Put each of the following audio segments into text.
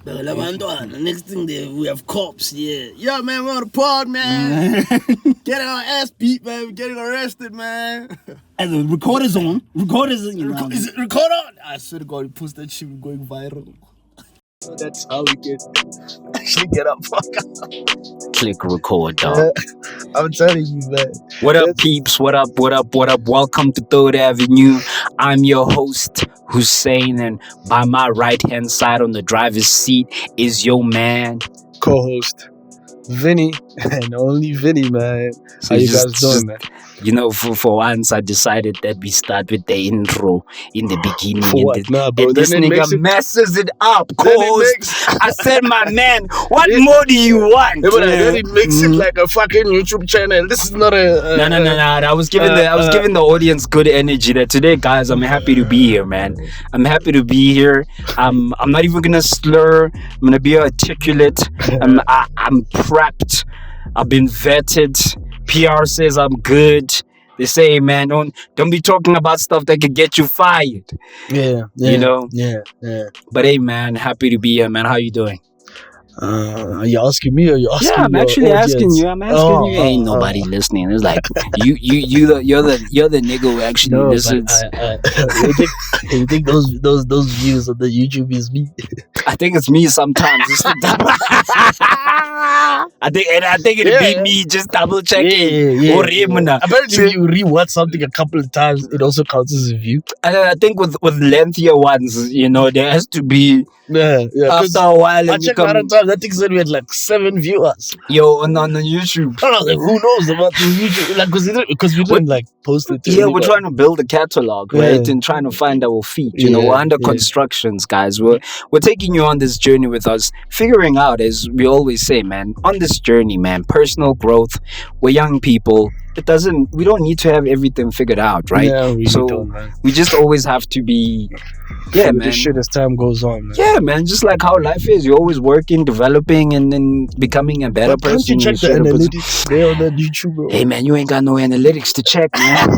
Next thing we have cops, yeah, man, we're on the pod, man. Getting our ass beat, man. We're getting arrested, man. And the recorder's on. Recorder's on. Is it record on? I swear to God, he post that shit, we're going viral. That's how we get actually get up. Click record, dog. I'm telling you, man. What up, peeps? What up? Welcome to Third Avenue. I'm your host, Hussein, and by my right-hand side on the driver's seat is your man, co-host, Vinny, and only Vinny, man. So how you guys doing, man? You know, for once, I decided that we start with the intro in the beginning. For what? Nah, bro. And this nigga messes it up, co-host. I said, my man, what more do you want? Yeah, but then it makes it like a fucking YouTube channel. This is not a... No. I was giving the audience good energy that today, guys, I'm happy to be here, man. I'm happy to be here. I'm not even going to slur. I'm going to be articulate. I'm prepped. I've been vetted. PR says I'm good. They say, man, don't be talking about stuff that could get you fired. Yeah. You know? Yeah. But hey, man, happy to be here, man. How you doing? Are you asking me or you asking? Yeah, I'm actually asking you. I'm asking you. Ain't nobody listening. It's like you're the nigga who actually listens. You think those views on the YouTube is me? I think it's me sometimes. I think it'd be me just double checking. Yeah. Apparently, if you rewatch something a couple of times, it also counts as a view. And I think with lengthier ones, you know, there has to be after a while. I checked out of time. That thing said we had like 7 viewers. Yo, on the YouTube. I was like, who knows about the YouTube? Like, because we didn't like post it. Yeah, we're trying to build a catalog, right? And trying to find our feet. You know, we're under constructions, guys. We're taking you on this journey with us, figuring out, as we always say, man, on this journey, man, personal growth. We're young people. We don't need to have everything figured out, right? Yeah, we don't, man. We just always have to be, man. This shit as time goes on, man. Yeah, man, just like how life is. You're always working, developing, and then becoming a better person. Can't you check the analytics there on that YouTube, bro? Hey, man, you ain't got no analytics to check, man.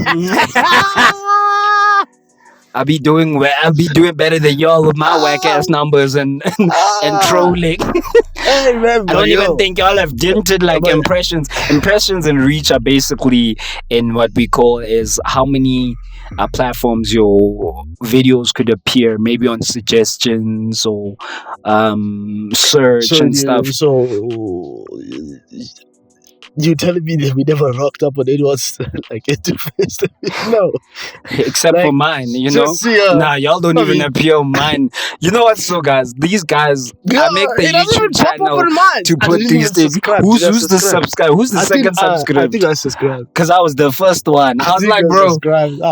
I'll be doing better than y'all with my whack ass numbers and trolling. Hey, man, I don't even think y'all have dented like impressions. Impressions and reach are basically in what we call is how many platforms your videos could appear, maybe on suggestions or search and stuff. So you telling me that we never rocked up on anyone's like interface? No, except for mine. You know, nah, y'all don't even appear on mine. You know what? So, guys, these guys, I make the YouTube channel to put these things. Who's the subscribe? Who's the second subscriber? I think I subscribed because I was the first one. I was like, bro,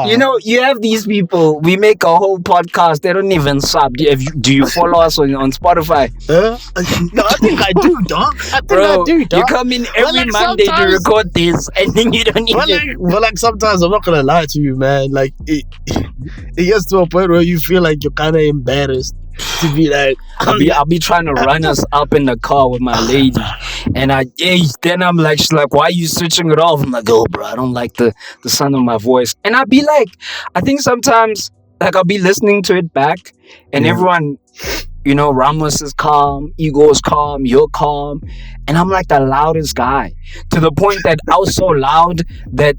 you know, you have these people. We make a whole podcast. They don't even sub. Do you follow us on Spotify? No, I think I do, dog. You come in every Monday to record this, and then you don't even. Well, like sometimes I'm not gonna lie to you, man. Like it gets to a point where you feel like you're kind of embarrassed to be like. I'll be trying to run us up in the car with my lady, and then I'm like, she's like, why are you switching it off? I'm like, oh, bro, I don't like the sound of my voice, and I'll be like, I think sometimes like I'll be listening to it back, and everyone. You know, Ramos is calm, Ego is calm, you're calm. And I'm like the loudest guy. To the point that I was so loud that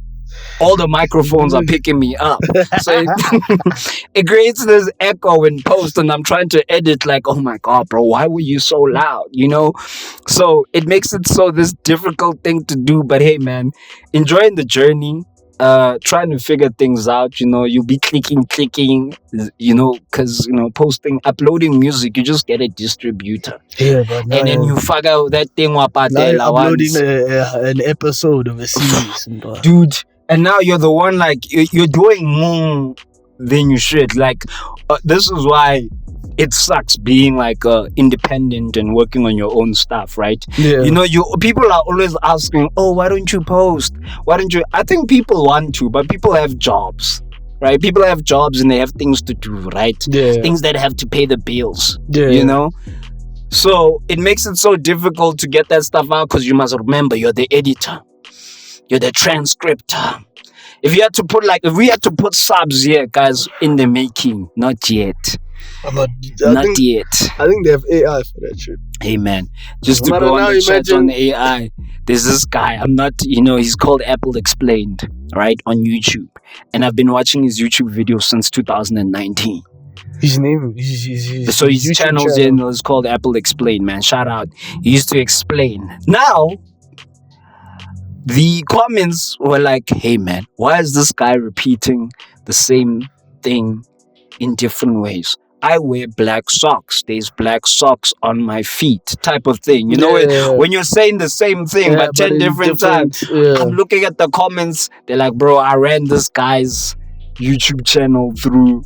all the microphones are picking me up. So it creates this echo in post, and I'm trying to edit like, oh my God, bro, why were you so loud? You know? So it makes it so this difficult thing to do. But hey, man, enjoying the journey. Trying to figure things out, you know, you'll be clicking, you know, because, you know, uploading music, you just get a distributor. Yeah, but and then you figure out that thing uploading an episode of a series. Dude, and now you're the one, like, you're doing more than you should. Like, this is why it sucks being like independent and working on your own stuff, right? Yeah. You know, people are always asking, oh, why don't you post? Why don't you? I think people want to, but people have jobs, right? People have jobs and they have things to do, right? Yeah. Things that have to pay the bills, yeah. You know? So it makes it so difficult to get that stuff out because you must remember you're the editor. You're the transcriptor. If we had to put subs here, guys, in the making, not yet. But Not yet. I think they have AI for that shit. Hey man, just to But go now on the chat imagine- on AI, there's this guy. I'm not, he's called Apple Explained, right, on YouTube, and I've been watching his YouTube videos since 2019. His name, his So his YouTube channel is called Apple Explained, man. Shout out. He used to explain. Now, the comments were like, hey man, why is this guy repeating the same thing in different ways? I wear black socks. There's black socks on my feet, type of thing. You know, when you're saying the same thing but 10 in different times. Yeah. I'm looking at the comments. They're like, bro, I ran this guy's YouTube channel through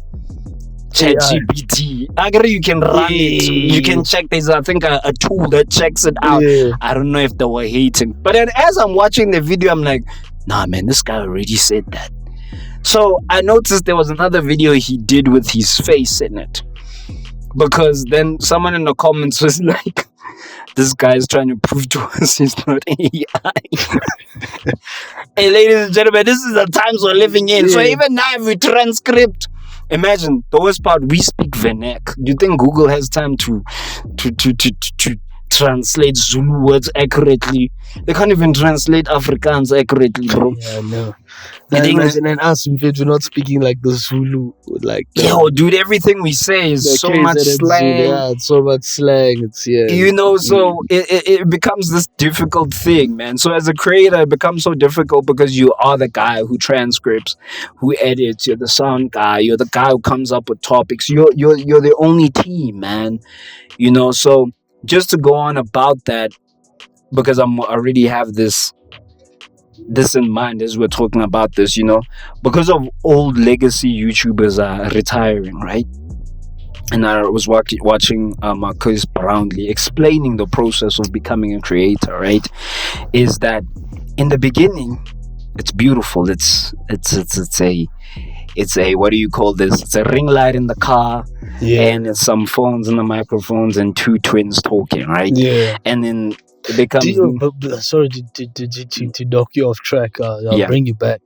ChatGPT. I agree, you can run it. You can check. There's, I think, a tool that checks it out. Yeah. I don't know if they were hating. But then as I'm watching the video, I'm like, nah, man, this guy already said that. So I noticed there was another video he did with his face in it. Because then someone in the comments was like, this guy is trying to prove to us he's not AI. Hey, ladies and gentlemen, this is the times we're living in. So even now, if we transcript, imagine the worst part, we speak Vernac. Do you think Google has time to translate Zulu words accurately? They can't even translate Afrikaans accurately, bro. Yeah, I know. You think Imagine and us if we're not speaking like the Zulu, like yo, dude, everything we say is so much slang. Yeah, it's so much slang. It's So it becomes this difficult thing, man. So as a creator, it becomes so difficult because you are the guy who transcripts, who edits. You're the sound guy. You're the guy who comes up with topics. You're the only team, man. So just to go on about that, because I already have this in mind as we're talking about this, because of old legacy YouTubers are retiring, right? And I was watching Marcus Brownlee explaining the process of becoming a creator, right? Is that in the beginning, it's beautiful. It's a what do you call this? It's a ring light in the car, and it's some phones and the microphones and two twins talking, right? Yeah. And then it becomes. Sorry to knock you off track. I'll bring you back.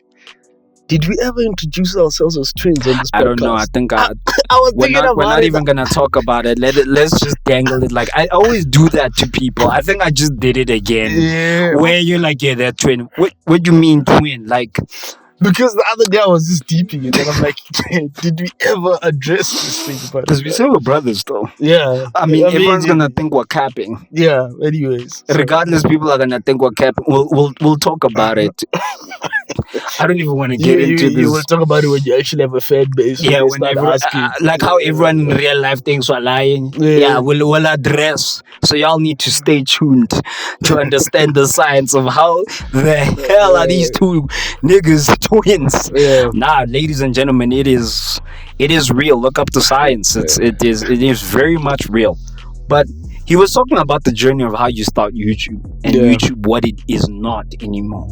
Did we ever introduce ourselves as twins on this podcast? I don't know. I think I was we're thinking not even gonna talk about it. Let's just dangle it. Like I always do that to people. I think I just did it again. Yeah. Where you're like, yeah, they're twin. What do you mean twin? Like. Because the other day I was just deeping it and I'm like, did we ever address this thing? Because we say we're brothers though. Yeah. I mean everyone's gonna think we're capping. Yeah, anyways. Regardless, people are gonna think we're capping. We'll talk about it. I don't even want to get into this. You will talk about it when you actually have a fan base. Yeah, when like how everyone in real life thinks we're lying. Yeah, we'll address. So y'all need to stay tuned to understand the science of how the hell are these two niggas twins. Yeah. Nah, ladies and gentlemen, it is real. Look up the science. It is very much real. But he was talking about the journey of how you start YouTube and YouTube what it is not anymore.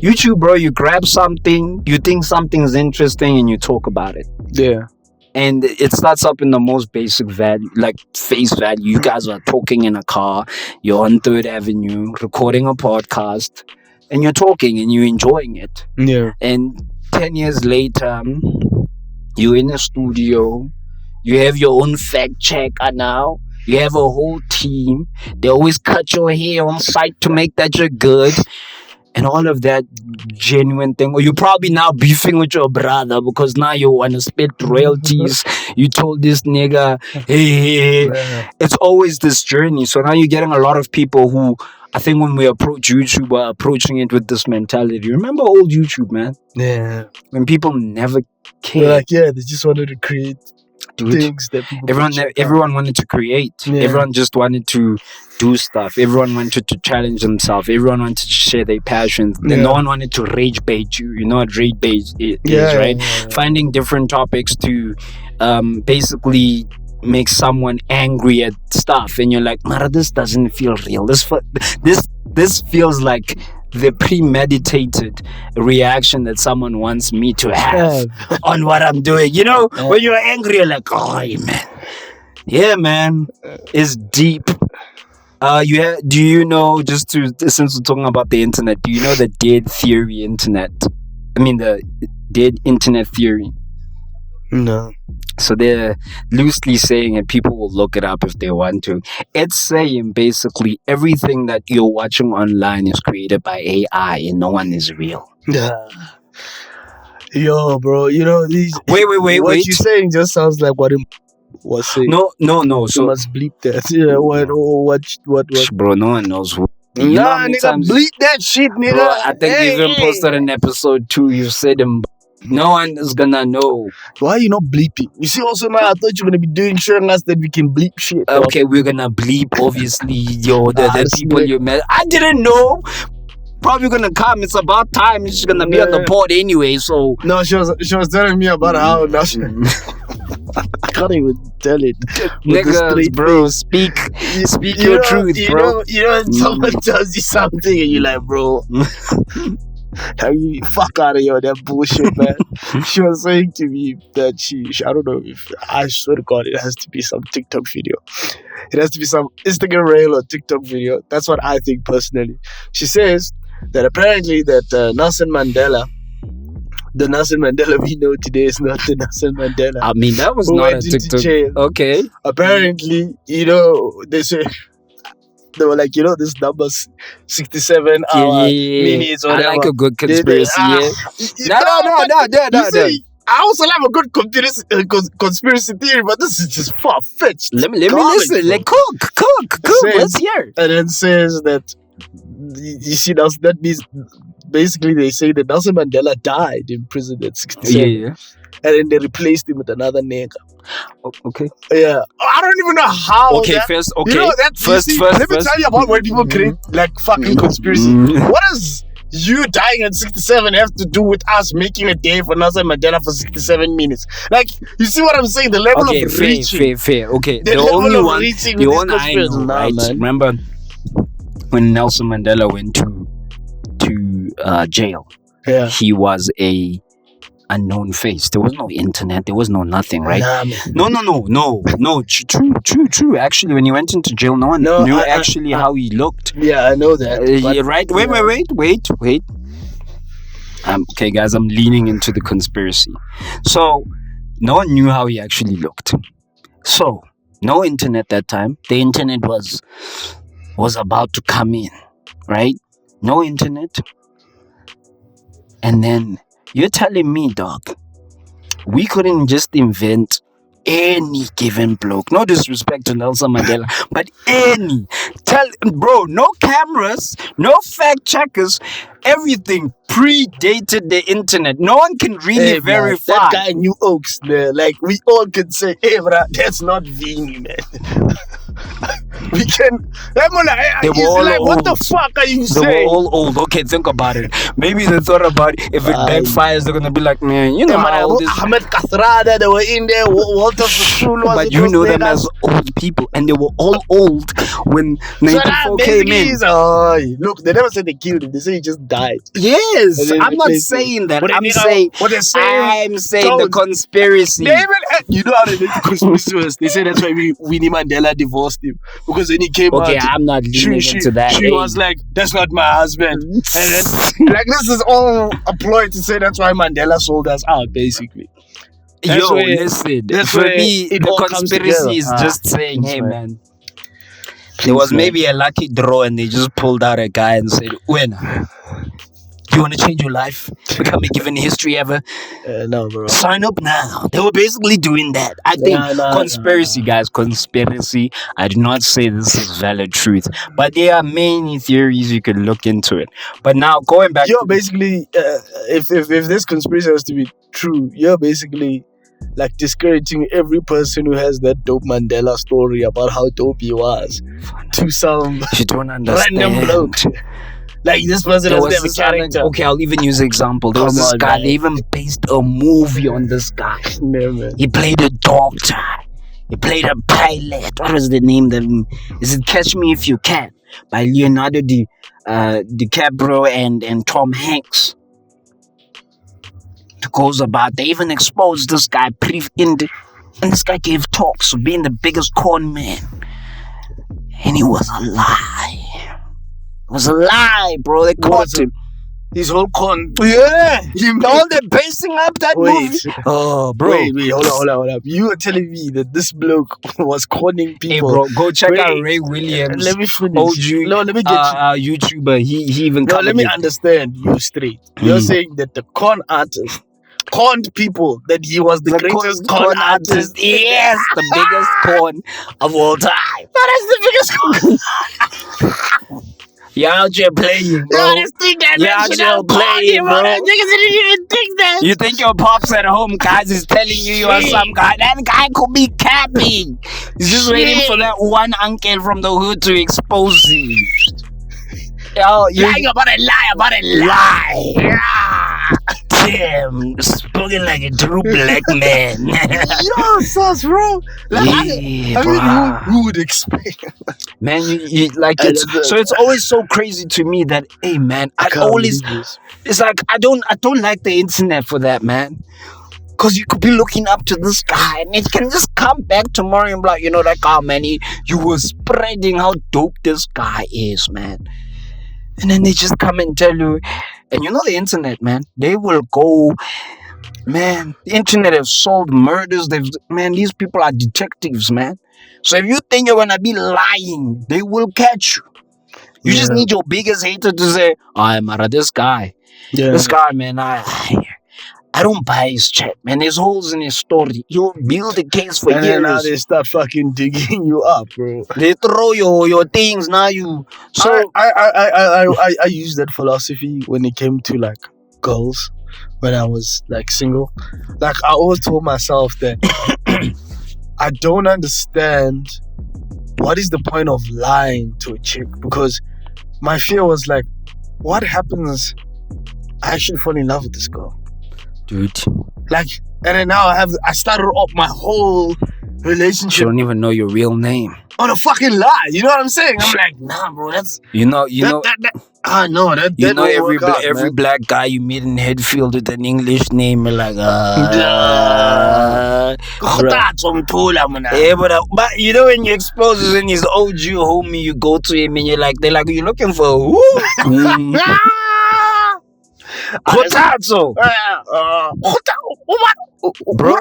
YouTube, bro, you grab something, you think something's interesting, and you talk about it. Yeah. And it starts up in the most basic value, like face value. You guys are talking in a car, you're on 3rd Avenue, recording a podcast, and you're talking and you're enjoying it. Yeah. And 10 years later, you're in a studio, you have your own fact checker now, you have a whole team, they always cut your hair on site to make that you're good. And all of that genuine thing. Or you're probably now beefing with your brother because now you want to split royalties. You told this nigga, hey. It's always this journey. So now you're getting a lot of people who, I think when we approach YouTube, are approaching it with this mentality. Remember old YouTube, man? Yeah. When people never cared. Like, they just wanted to create things that people everyone wanted to create. Everyone just wanted to do stuff. Everyone wanted to challenge themselves. Everyone wanted to share their passions. Then no one wanted to rage bait you. You know what rage bait is, right? Finding different topics to basically make someone angry at stuff, and you're like, Mara, this doesn't feel real. This feels like the premeditated reaction that someone wants me to have on what I'm doing. When you're angry, you're like, oh man. Yeah, man. It's deep. Do you know, since we're talking about the internet, do you know the dead internet theory? No. So they're loosely saying, and people will look it up if they want to. It's saying basically everything that you're watching online is created by AI and no one is real. Yeah. Yo, bro, you know these. Wait. What you're saying just sounds like what him was saying. No. You So, must bleep that. Yeah. What? bro, no one knows who. Nah, You know how many nigga, times, bleep that shit, nigga. bro, I think Hey, you even posted in episode 2. You said him. No one is gonna know. Why are you not bleeping? You see, also now I thought you were gonna be showing us that we can bleep shit. Dog. Okay, we're gonna bleep, obviously, the people Snake. you met. I didn't know. Probably gonna come. It's about time. She's gonna be on the pod anyway. So No, she was telling me about how now I can't even tell it. With the niggas, straight bro, face. speak You your know- truth, you bro. know when someone tells you something and you're like, bro, how you fuck out of here with that bullshit, man. She was saying to me that she I don't know if I swear to God it has to be some TikTok video. It has to be some Instagram reel or TikTok video. That's what I think personally. She says that apparently that Nelson Mandela, the Nelson Mandela we know today is not the Nelson Mandela. I mean, that was who not a went into TikTok. jail. Okay. Apparently, you know, they say they were like, you know, this number's 67 hours, minutes, or I whatever. like a good conspiracy. Yeah. No. You see, I also have a good conspiracy theory, but this is just far fetched. Let me listen. Like, cook. Says- Let's hear. And then says that you see that means basically they say that Nelson Mandela died in prison at 67, Yeah. and then they replaced him with another nigga. Okay. Yeah, I don't even know how. Okay. that- First. Okay. You know, that's, First. let me tell you about when people create like fucking conspiracy. What does you dying at 67 have to do with us making a day for Nelson Mandela for 67 minutes? Like, you see what I'm saying? The level Okay. of reaching. Fair. Okay. The The level only of one. reaching The with one this I conspiracy. know, Nah, right? man. Remember when Nelson Mandela went to jail? Yeah. He was a unknown face. There was no internet. There was no nothing, right? Nah, man. No. True. Actually, when he went into jail, no one No, knew I- actually how he looked. Yeah, I know that. but- Yeah, right? Wait. Okay, guys, I'm leaning into the conspiracy. So, no one knew how he actually looked. So, no internet that time. The internet was about to come in, right? No internet. And then you're telling me, dog, we couldn't just invent any given bloke. No disrespect to Nelson Mandela, but any. Bro, no cameras, no fact checkers. Everything predated the internet. No one can really Hey, man, verify. that guy knew Oaks there. Like, we all can say, hey, bro, that's not Vini, man. We can. They were He's all like, what the old. fuck are you They were saying? all old. Okay, think about it. Maybe they thought about if it Aye. backfires, they're gonna be like, man, you know Yeah, man, how old is. Ahmed Kathrada, they were in there. Walter Sassoon was But in you those know them niggas. as old people, and they were all old when So that 94 came basically in. is, look, they never said they killed him. They say he just died. Yes, And then I'm not replace it. saying that. But I'm you know, saying what they're saying. I'm saying the Don't- conspiracy. They even, you know how they did the conspiracy was? They say that's why Winnie Mandela divorced him, because when he came Okay, out, I'm not leaning into that. she Hey. was like, "That's not my husband," and then like this is all a ploy to say that's why Mandela sold us out, basically. That's Yo, where- listen. that's For where me, it the all comes conspiracy together. is just saying, that's hey, right. man. There was man. maybe a lucky draw, and they just pulled out a guy and said, "When you want to change your life, become a given history ever, No, bro. sign up now." They were basically doing that. I think conspiracy, guys, conspiracy. I do not say this is valid truth, but there are many theories you can look into it. But now going back, You're basically, if this conspiracy has to be true, you're basically like discouraging every person who has that dope Mandela story about how dope he was to some you don't understand. random bloke. Like, this person There has was never this guy, character. okay, I'll even use an example. There was Come this on, guy, man. they even based a movie on this guy. Yeah, man. He played a doctor. He played a pilot. What was the name? Is it Catch Me If You Can? By Leonardo DiCaprio and Tom Hanks. It goes about, they even exposed this guy and this guy gave talks of being the biggest con man. And it was a lie. It was a lie, bro. They caught him. His whole con. Yeah. You All the basing up that movie. Oh, bro. Wait, hold up. You were telling me that this bloke was conning people. Hey, bro, go check Wait, out Ray Williams. Let me finish. OG, No, let me get you. YouTuber. He even No, covered let me it. understand you straight. You're saying that the con artist conned people, that he was the greatest con artist. Yes, the biggest con of all time. That is the biggest con. You're out here playing, bro. Yeah, this thing that You're out here playing, bro. Niggas didn't even think that. You think your pops at home, guys, is telling you are some guy. That guy could be capping. He's just waiting for that one uncle from the hood to expose him. Yo, Lying about a lie. Yeah. Damn, spoken like a true black man. Yo, sus, bro. Like, Yeah, I mean, bruh. who would expect? Man, you like it's so it's always so crazy to me that hey man, it's like I don't like the internet for that, man. Cause you could be looking up to this guy and it can just come back tomorrow and be like, you know that guy, man, you were spreading how dope this guy is, man. And then they just come and tell you, and you know the internet, man, they will go, man, the internet have solved murders. These people are detectives, man. So if you think you're gonna be lying, they will catch you. You just need your biggest hater to say, Mara, this guy, man, I don't buy his chat, man. There's holes in his story. He'll build a case for years. And now they start fucking digging you up, bro. They throw your things now. You so I used that philosophy when it came to like girls when I was like single. Like I always told myself that I don't understand what is the point of lying to a chick, because my fear was like, what happens? I actually fall in love with this girl. Dude, like, and then now I started up my whole relationship. She don't even know your real name on a fucking lie. You know what I'm saying? I'm like, nah, bro. That's you know. I know that. You know every black guy you meet in Headfield with an English name, you're like, yeah, but you know when you expose us in his OG homie, you go to him and they're like, you're looking for who? Potato. Bro.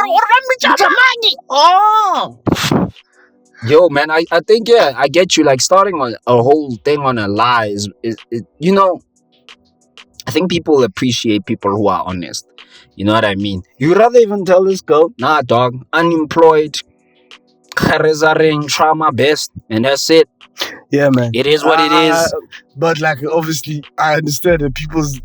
Yo, man, I think I get you. Like starting on a whole thing on a lie is you know, I think people appreciate people who are honest. You know what I mean? You'd rather even tell this girl, nah, dog, unemployed, try my best, and that's it. Yeah, man. It is what it is. But like, obviously, I understand that people's,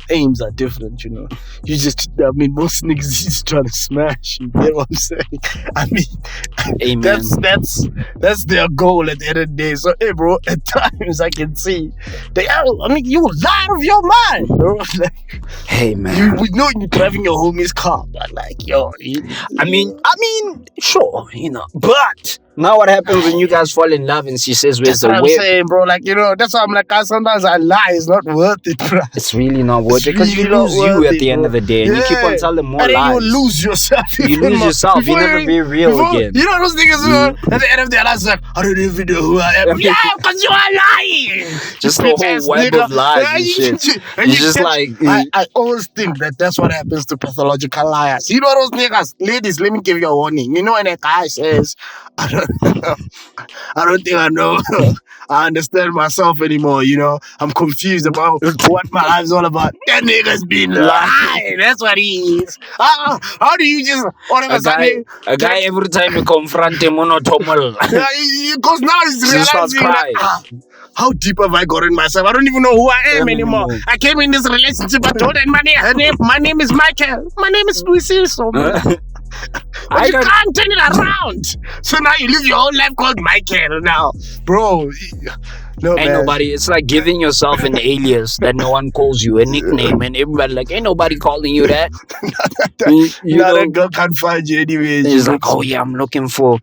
aims are different. You know, most niggas is trying to smash. You know what I'm saying? I mean, Amen. that's their goal at the end of the day. So, hey, bro, at times I can see you lie of your mind, bro. Like, hey, man, we know you're driving your homie's car, but like, yo, I mean, sure, you know, but. Now what happens when you guys fall in love and she says where's the whip? That's what I'm saying, bro. Like, you know, that's why I'm like, sometimes I lie. It's not worth it, bro. It's really not worth it because you lose you at the end of the day. And you keep on telling more lies. And then you lose yourself. You lose yourself. You never be real again. You know those niggas at the end of their lives like, I don't even know who I am. Yeah, because you are lying. Just the whole web of lies and shit. You just like... I always think that's what happens to pathological liars. You know those niggas? Ladies, let me give you a warning. You know when a guy says, I don't think I know. I understand myself anymore, you know. I'm confused about what my life's all about. That nigga's been lying. That's what he is. How do you just all of a sudden... A guy every time you confront him, monotomal. Because now he's realizing like, how deep have I gotten myself? I don't even know who I am anymore. I came in this relationship, I told my name is Michael. My name is Louis so man. But you can't turn it around. So now you live your whole life called Michael now. Bro, no, ain't nobody. It's like giving yourself an alias that no one calls you, a nickname, and everybody like, ain't nobody calling you that. That girl can't find you anyway. It's like, oh yeah, I'm looking for...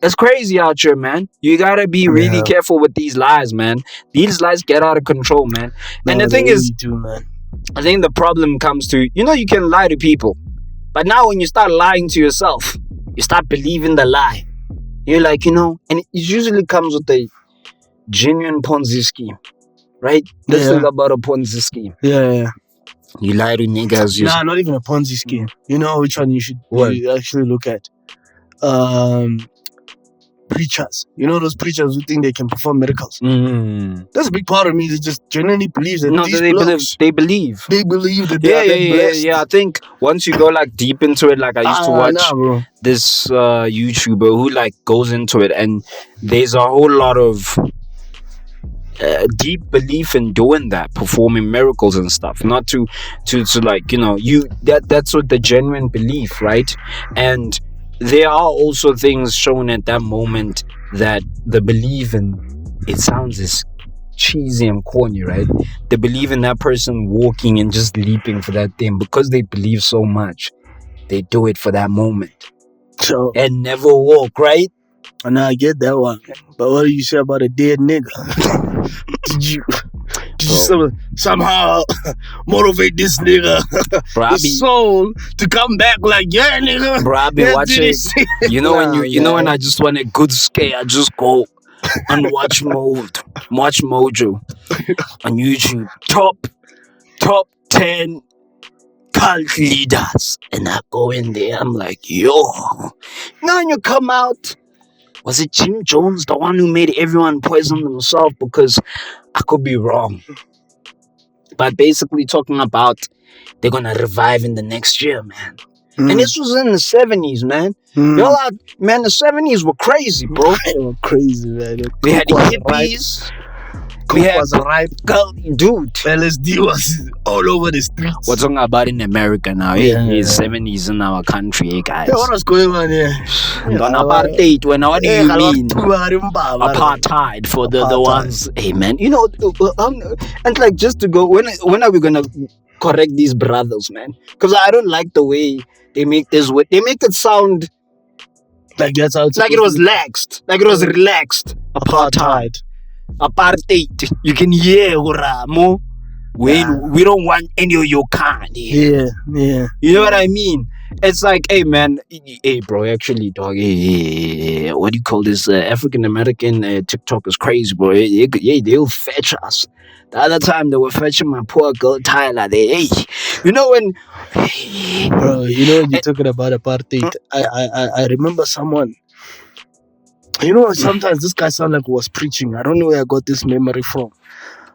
It's crazy out here, man. You gotta be really careful with these lies, man. These lies get out of control, man. And the thing is, man. I think the problem comes to, you know, you can lie to people. But now when you start lying to yourself, you start believing the lie. You're like, you know, and it usually comes with a genuine Ponzi scheme. right? Let's Yeah. think about a Ponzi scheme. Yeah. You lie to niggas. You Nah, not even a Ponzi scheme. You know which one you should What? you actually look at? Preachers. You know those preachers who think they can perform miracles. That's a big part of me that just genuinely believes that No, these they believe. blokes, They believe. they believe that they are that blessed. I think once you go like deep into it, like I used to watch Nah, bro. this YouTuber who like goes into it, and there's a whole lot of deep belief in doing that, performing miracles and stuff. Not to like, you know, that's what the genuine belief, right? And there are also things shown at that moment that the belief in, it sounds as cheesy and corny, right? They believe in that person walking and just leaping for that thing because they believe so much. They do it for that moment So, and never walk, right? and I get that one. But what do you say about a dead nigga? Did you somehow motivate this nigga, Bro, I the be, soul, to come back like, yeah, nigga? bro, I be let's do watching. this. You know when Nah, you know when I just want a good scare, I just go and watch Mojo on YouTube. Top 10 cult leaders, and I go in there. I'm like, yo, now you come out. Was it Jim Jones, the one who made everyone poison themselves? Because I could be wrong. But basically talking about they're gonna revive in the next year, man. And this was in the 70s, man. Y'all out, man, the 70s were crazy, bro. They were crazy, man. We had hippies. We had was ripe. Dude. LSD was all over the streets. We're talking about in America now. Yeah. It's 70s in our country, guys. Yeah, what was going on here? On apartheid, what do you mean? Apartheid. Apartheid for the Apartheid. ones. Hey, man, you know, and like just to go, when are we gonna correct these brothers, man? Because I don't like the way they make this. They make it sound Like that's how it's like it was laxed, like it was relaxed. apartheid. Apartheid. You can hear Ramo. We don't want any of your kind here. Yeah. You know what I mean? It's like, hey man, hey bro, actually, dog, hey, what do you call this? African American TikTok is crazy, bro. They'll fetch us. The other time they were fetching my poor girl Tyler. Hey, you know when, Bro, you know when you're talking about apartheid, I remember someone. You know, sometimes this guy sounded like he was preaching. I don't know where I got this memory from.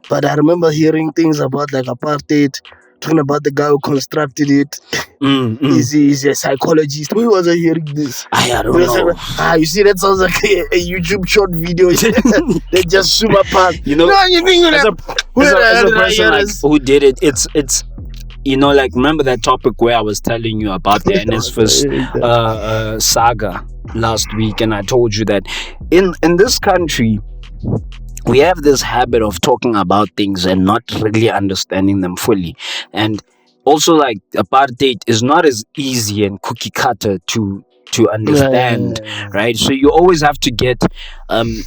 But I remember hearing things about like apartheid, talking about the guy who constructed it. He's a psychologist. Who was I hearing this? I don't know. You see, that sounds like a YouTube short video. They just super past. You know, no, you think as a person like, who did it, it's you know, like, remember that topic where I was telling you about the NSFAS saga last week, and I told you that in this country we have this habit of talking about things and not really understanding them fully. And also, like, apartheid is not as easy and cookie cutter to understand, right? So you always have to get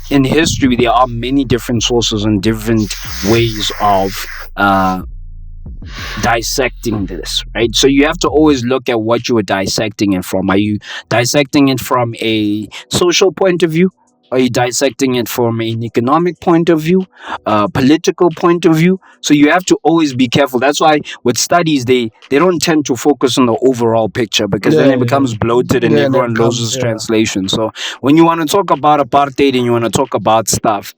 in history there are many different sources and different ways of dissecting this, right? So you have to always look at what you are dissecting it from. Are you dissecting it from a social point of view? Are you dissecting it from an economic point of view, political point of view? So you have to always be careful. That's why with studies, they don't tend to focus on the overall picture, because then it becomes bloated and everyone loses translation. So when you want to talk about apartheid and you want to talk about stuff,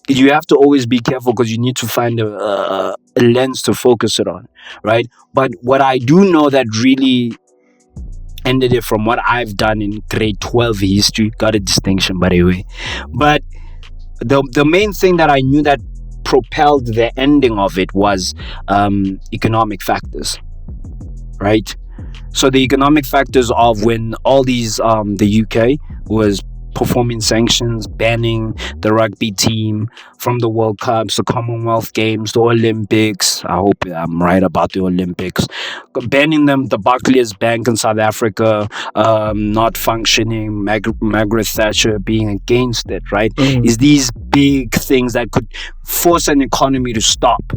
you have to always be careful, because you need to find a lens to focus it on, right? But what I do know that really ended it, from what I've done in grade 12 history, got a distinction by the way, but the main thing that I knew that propelled the ending of it was economic factors, right? So the economic factors of when all these the UK was performing sanctions, banning the rugby team from the World Cups, the Commonwealth Games, the Olympics. I hope I'm right about the Olympics. Banning them, the Barclays Bank in South Africa not functioning, Margaret Thatcher being against it, right? Is these big things that could force an economy to stop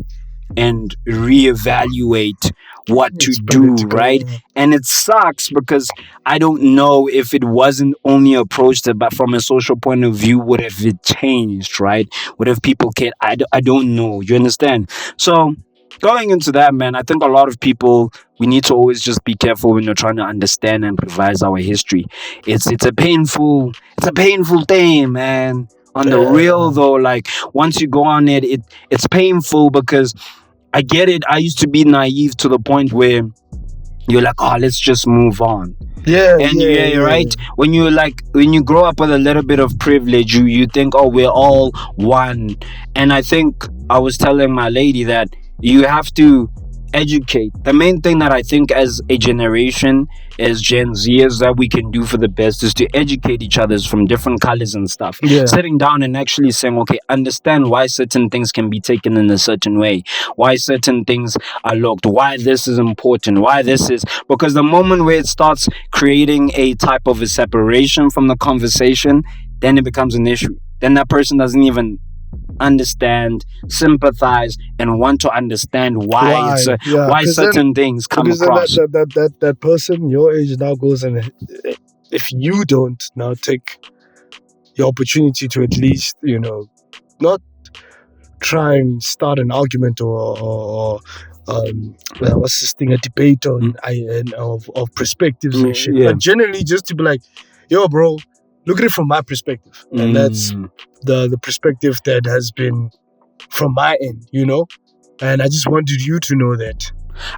and reevaluate what to It's do, political, right? yeah. And it sucks because I don't know if it wasn't only approached but from a social point of view, would have it changed, right? Would have people cared? I don't know. You understand? So going into that, man, I think a lot of people, we need to always just be careful when you're trying to understand and revise our history. It's a painful thing, man. On the real though, like once you go on it's painful because I get it. I used to be naive to the point where you're like, oh, let's just move on. Yeah, And yeah, right. When you grow up with a little bit of privilege, you think, oh, we're all one. And I think I was telling my lady that you have to educate. The main thing that I think as a generation, as Gen Zers, that we can do for the best is to educate each other from different colors and stuff. Yeah. Sitting down and actually saying, okay, understand why certain things can be taken in a certain way, why certain things are looked, why this is important, why this is, because the moment where it starts creating a type of a separation from the conversation, then it becomes an issue. Then that person doesn't even understand, sympathize, and want to understand why certain things come across. That person your age now goes, and if you don't now take your opportunity to at least, not try and start an argument or what's this thing, a debate on of perspectives and shit. Yeah. But generally just to be like, yo bro, look at it from my perspective. And that's the perspective that has been from my end, and I just wanted you to know that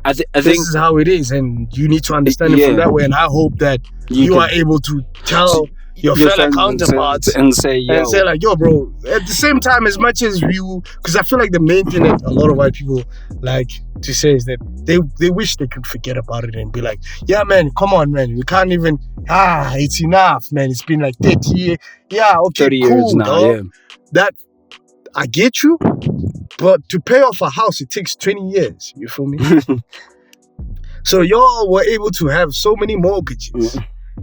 I think this is how it is, and you need to understand it from that way. And I hope that you are able to tell your fellow counterparts and say like, yo bro, at the same time, as much as you, because I feel like the main thing that a lot of white people like to say is that they wish they could forget about it and be like, yeah man, come on man, we can't even, it's enough man, it's been like 30 years, 30 cool, years now, dog. That I get you, but to pay off a house it takes 20 years, you feel me? So y'all were able to have so many mortgages.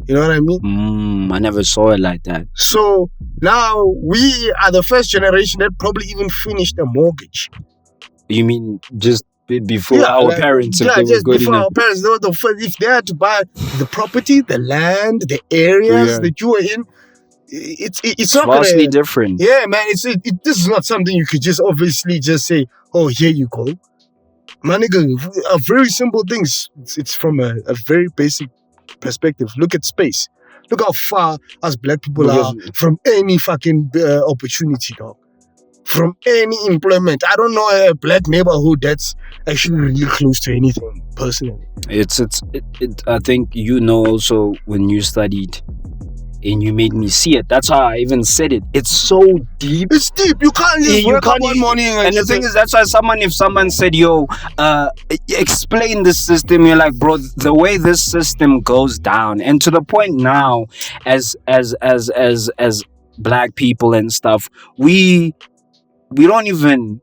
You know what I mean? I never saw it like that. So now we are the first generation that probably even finished a mortgage. You mean just before our parents? If they were just good before enough. our parents. They were the first, if they had to buy the property, the land, the areas that you were in, it's not vastly different. Yeah, man. This is not something you could just obviously just say, oh, here you go. My nigga, a very simple things. It's from a very basic perspective. Look at space. Look how far us black people are from any fucking opportunity, dog. From any employment. I don't know a black neighborhood that's actually really close to anything, personally. I think also when you studied and you made me see it. That's how I even said it. It's so deep. It's deep. You can't just wake up one morning and the thing is, that's why if someone said, yo, explain this system, you're like, bro, the way this system goes down, and to the point now, as black people and stuff, we don't even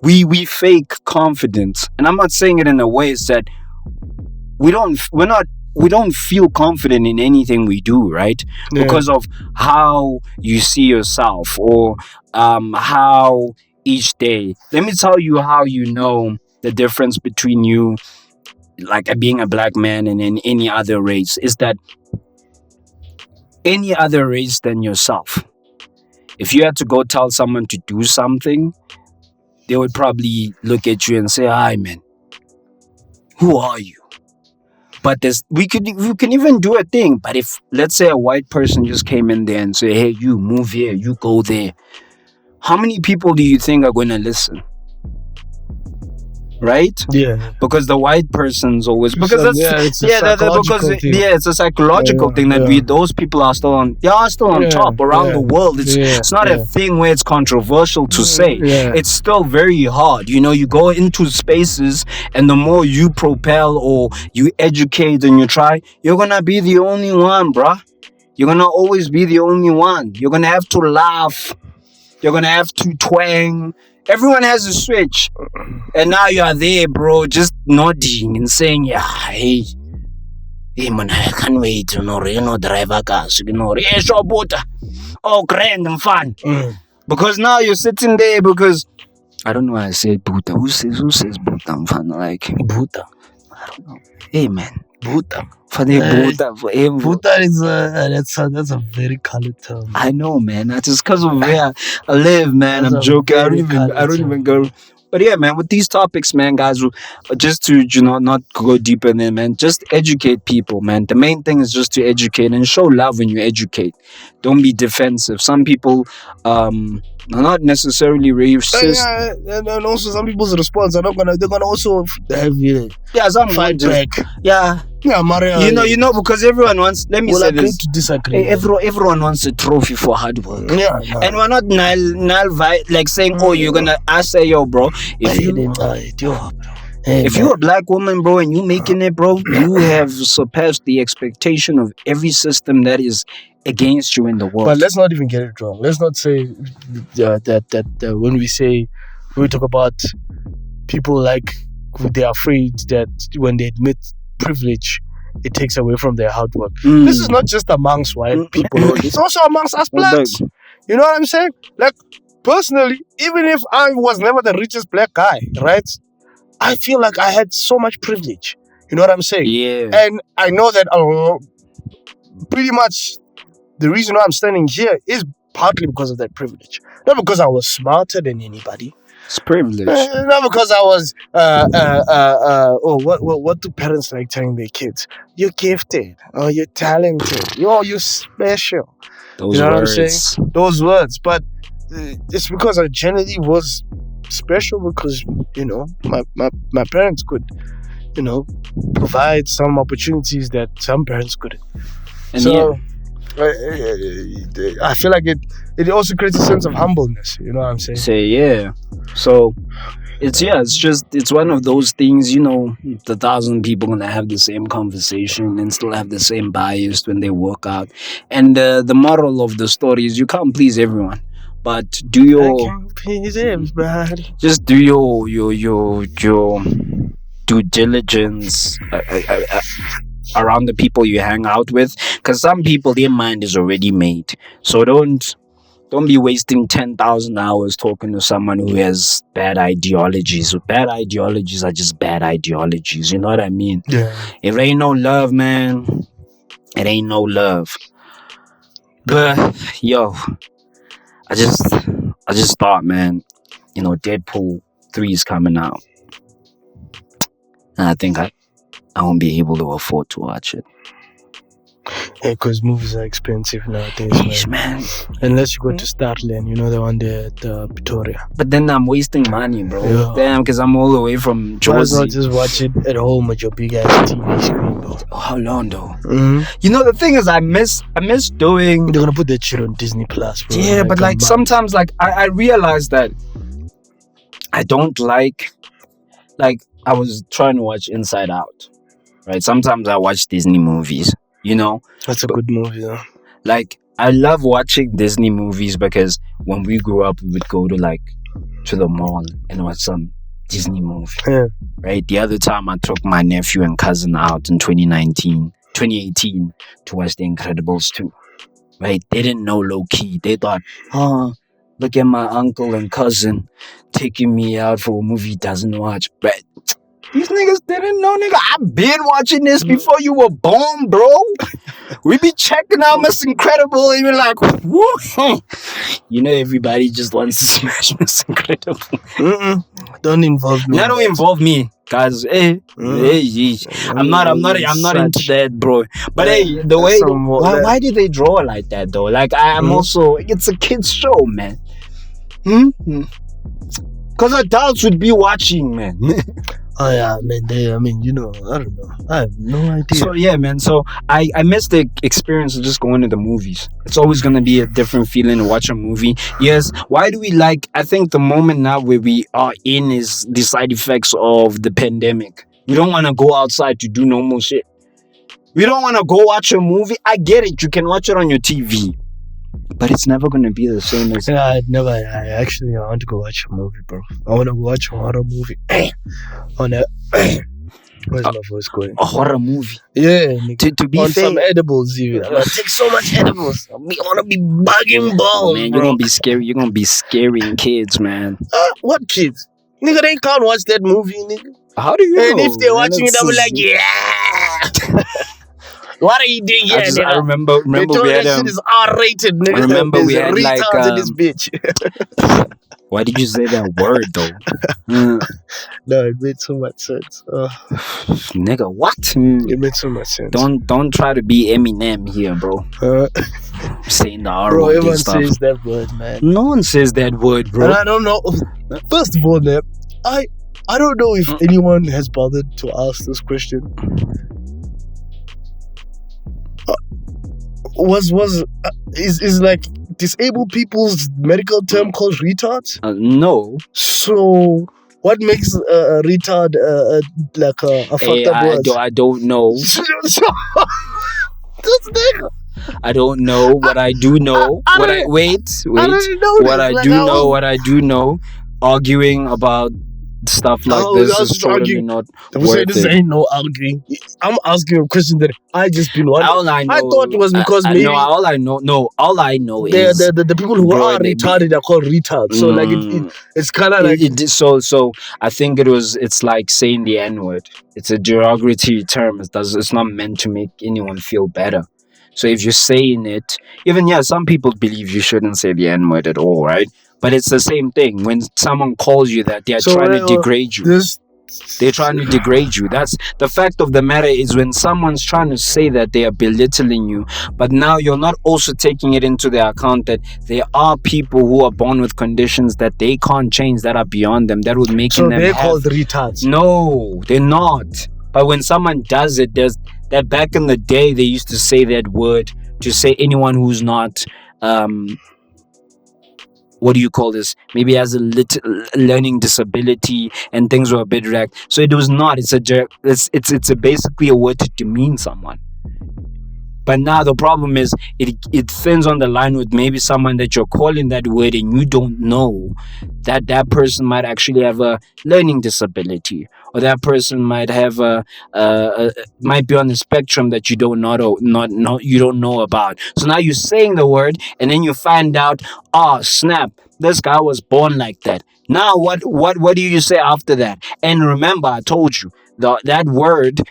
we fake confidence. And I'm not saying it in a way that we don't feel confident in anything we do, right? Yeah. Because of how you see yourself, or how each day. Let me tell you how you know the difference between you, like being a black man and in any other race, is that any other race than yourself, if you had to go tell someone to do something, they would probably look at you and say, "Hi, man, who are you?" But we can even do a thing. But if, let's say, a white person just came in there and say, "Hey, you move here, you go there," how many people do you think are going to listen? Right? Yeah. Because the white person's always, because it's a psychological thing that those people are still on top around the world. It's not a thing where it's controversial to say. It's still very hard. You go into spaces, and the more you propel or you educate and you try, you're gonna be the only one, bruh. You're gonna always be the only one. You're gonna have to laugh. You're gonna have to twang. Everyone has a switch. And now you are there, bro, just nodding and saying, yeah, hey man, I can't wait, driver cars, yeah, sure, butter. Oh, grand and fun. Because now you're sitting there, because I don't know why I said butter. Who says butter and fun? Like, butter. I don't know. Hey man, Buta. for the Buddha, for him. Buta is that's a very colored term. I know, man. That's just because of where I live, man. That's I'm a joking. I very don't even colored go. But yeah, man, with these topics, man, guys, just to not go deeper in it, man, just educate people, man. The main thing is just to educate and show love when you educate. Don't be defensive. Some people are not necessarily racist. Yeah, and also some people's response are not gonna. They're gonna also have Yeah, some fight would back. just, yeah. Yeah, Mario. You know, because everyone wants. Let me We'll say agree this. to disagree. Everyone wants a trophy for hard work. Yeah, And we're not like saying, oh, you're gonna. I say, yo, bro, if you're a black woman, bro, and you making it, bro, you have surpassed the expectation of every system that is against you in the world. But let's not even get it wrong. Let's not say that when we talk about people like they're afraid that when they admit privilege, it takes away from their hard work. This is not just amongst white people. It's also amongst us blacks. You know what I'm saying? Like, personally, even if I was never the richest black guy, right? I feel like I had so much privilege. You know what I'm saying? Yeah. And I know that pretty much the reason why I'm standing here is partly because of that privilege. Not because I was smarter than anybody. It's privilege. Not because I was what do parents like telling their kids? You're gifted, or you're talented, you're special. Those you know words. what I'm saying? Those words. But it's because I generally was special because, you know, my parents could, you know, provide some opportunities that some parents couldn't. And so I feel like it also creates a sense of humbleness. You know what I'm saying? So it's one of those things, you know, the 1,000 people gonna have the same conversation and still have the same bias when they work out. And the moral of the story is you can't please everyone, but do your I can't please everybody. Just do your due diligence around the people you hang out with, because some people, their mind is already made. So don't be wasting 10,000 hours talking to someone who has bad ideologies. Bad ideologies are just bad ideologies. You know what I mean? Yeah. If ain't no love, man, it ain't no love. But yo, I just thought, man, you know, DeadPool 3 is coming out, and I think I won't be able to afford to watch it. Yeah, because movies are expensive nowadays, Yeesh, man. man. Unless you go to Starland, you know, the one there at Pretoria. But then I'm wasting money, bro. Yeah. Damn, because I'm all the way from Might as well Jersey. just watch it at home with your big ass TV screen, bro. Oh, how long though? Mm-hmm. You know, the thing is, I miss doing. They're gonna put that shit on Disney Plus, bro. Yeah, but like sometimes, like I realize that I don't like I was trying to watch Inside Out, right? Sometimes I watch Disney movies, you know. That's a good movie, though. Like, I love watching Disney movies because when we grew up, we would go to the mall and watch some Disney movie. Yeah. Right? The other time I took my nephew and cousin out in 2018 to watch The Incredibles 2. Right? They didn't know low key. They thought, oh, look at my uncle and cousin taking me out for a movie he doesn't watch. But these niggas didn't know, nigga. I've been watching this before you were born, bro. We be checking out Miss Incredible and you're like, woo. You know, everybody just wants to smash Miss Incredible. Don't involve me. Don't involve me, guys. Hey, I'm not into that, bro. But hey, the way why do they draw like that though? Like I'm also, it's a kids show, man. Because adults would be watching, man. Oh yeah, man. You know, I don't know. I have no idea. So yeah, man. So I miss the experience of just going to the movies. It's always gonna be a different feeling to watch a movie. Yes. Why do we I think the moment now where we are in is the side effects of the pandemic. We don't want to go outside to do normal shit. We don't want to go watch a movie. I get it. You can watch it on your TV. But it's never gonna be the same as. Yeah, I want to go watch a movie, bro. I want to watch a horror movie. Where's my voice going? A horror movie. Yeah, to be on fair, some edibles even. I'm gonna take so much edibles. I want to be bugging balls, man. Bro. You're gonna be scary. You're gonna be scaring kids, man. What kids? Nigga, they can't watch that movie, nigga. How do you And know? if they're man? watching it, I'm It's like, yeah. What are you doing here, I nigga? remember They told we that had shit is R-rated, nigga. I remember we There's had, like, retards in this bitch. why did you say that word though? No, it made so much sense. Nigga, what? It made so much sense. Don't try to be Eminem here, bro. Saying the R Bro, word everyone and stuff. says that word, man. No one says that word, bro. And I don't know. First of all, Nep, I don't know if anyone has bothered to ask this question. Is like disabled people's medical term called retards? No. So what makes a retard like a fucked up word? I don't know. This nigga. I don't know. What I do know. I What don't- I wait. I don't know What this. I Like, do I know. was- What I do know. Arguing about stuff like I was this is just totally arguing. not I'm saying worth this it. ain't no arguing. I'm asking a question that I just been wondering. All I know. I thought it was because maybe no. All I know. No. All I know the, is the people who bro, are retarded are called retards. So like it's kind of like so I think it's like saying the N-word. It's a derogatory term. It's not meant to make anyone feel better. So if you're saying it, even some people believe you shouldn't say the N-word at all, right? But it's the same thing. When someone calls you that, they're trying to degrade you. They're trying to degrade you. That's the fact of the matter is when someone's trying to say that they are belittling you, but now you're not also taking it into their account that there are people who are born with conditions that they can't change, that are beyond them, that would make them they're called retards. No, they're not. But when someone does it, there's that back in the day they used to say that word to say anyone who's not what do you call this? Maybe has a little learning disability and things were a bit wrecked. So it was not. It's basically a word to demean someone. But now the problem is it thins on the line with maybe someone that you're calling that word and you don't know that person might actually have a learning disability, or that person might have might be on the spectrum that you don't you don't know about. So now you're saying the word and then you find out, oh snap, this guy was born like that. Now what do you say after that? And remember, I told you that word